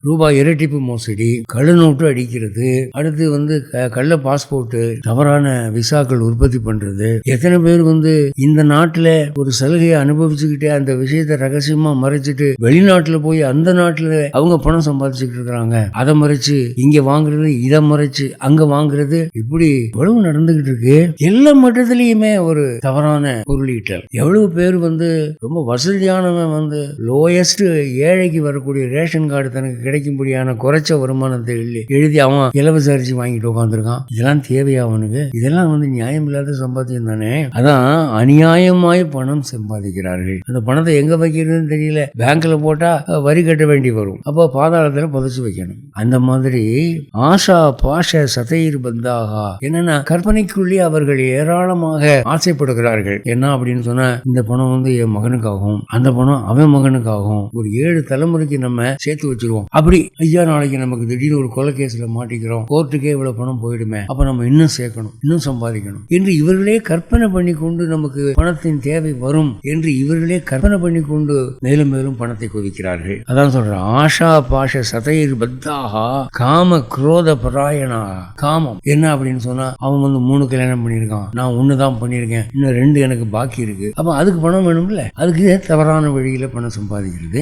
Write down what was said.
ரூபாய் இரட்டிப்பு மோசடி, கள்ள நோட்டு அடிக்கிறது, அடுத்து கள்ள பாஸ்போர்ட், தவறான விசாக்கள் உற்பத்தி பண்றது. எத்தனை பேர் இந்த நாட்டுல ஒரு சலுகையை அனுபவிச்சுக்கிட்டே அந்த விஷயத்தை ரகசியமா மறைச்சிட்டு வெளிநாட்டுல போய் அந்த நாட்டுல அவங்க பணம் சம்பாதிச்சுக்கிட்டு இருக்கிறாங்க. அதை மறைச்சு இங்க வாங்குறது, இதை மறைச்சு அங்க வாங்குறது, இப்படி எவ்வளவு நடந்துகிட்டு இருக்கு. எல்லா மட்டத்திலயுமே ஒரு தவறான பொருளீட்டல். எவ்வளவு பேர் ரொம்ப வசதியானவன் லோயஸ்ட் ஏழைக்கு வரக்கூடிய ரேஷன் கார்டு தனக்கு கிடைக்கும்படியான குறைச்ச வருமானத்தை எழுதி அவன் இலவச அரிசி வாங்கிட்டு உட்காந்துருக்கான். இதெல்லாம் தேவையா அவனுக்கு? இதெல்லாம் நியாயம் இல்லாத சம்பாத்தியம் தானே. அதான் அநியாயமாய் பணம் சம்பாதிக்கிறார்கள். அந்த பணத்தை எங்க வைக்கிறதுன்னு தெரியல. பேங்க்ல போட்டா வரி கட்ட வேண்டி வரும். அப்போ பாதாளத்துல புதைச்சு வைக்கணும். அந்த மாதிரி ஆஷா பாஷ சதைர் பந்தாகா, என்னன்னா கற்பனைக்குள்ளே அவர்கள் ஏராளமாக ஆசைப்படுகிறார்கள். என்ன அப்படின்னு சொன்னா, இந்த பணம் என் மகனுக்காகவும் அந்த பணம் அவன் மகனுக்காகவும் ஒரு 7 தலைமுறைக்கு நம்ம சேர்த்து வச்சிருவோம். அப்படி ஐயா நாளைக்கு நமக்கு திடீர்னு ஒரு கொலை கேஸ்ல மாட்டிக்கிறோம், கோர்ட்டுக்கே இவ்வளவு பணம் போயிடுமே, அப்ப நம்ம இன்னும் சேர்க்கணும், இன்னும் சம்பாதிக்கணும் என்று இவர்களே கற்பனை பண்ணி கொண்டு நமக்கு பணத்தின் தேவை வரும் என்று இவர்களே கற்பனை பண்ணி கொண்டு மேலும் மேலும் பணத்தை குவிக்கிறார்கள். அதான் சொல்றேன், ஆஷா பாஷ சதைர் பத்தாகா காம குரோத பராயணா. காமம் என்ன அப்படின்னு சொன்னா, அவன் 3 கல்யாணம் பண்ணியிருக்கான், நான் 1 தான் பண்ணியிருக்கேன், இன்னும் 2 எனக்கு பாக்கி இருக்கு. அப்ப அதுக்கு பணம் வேணும்ல, அதுக்கு தவறான வழியில பணம் சம்பாதிக்கிறது.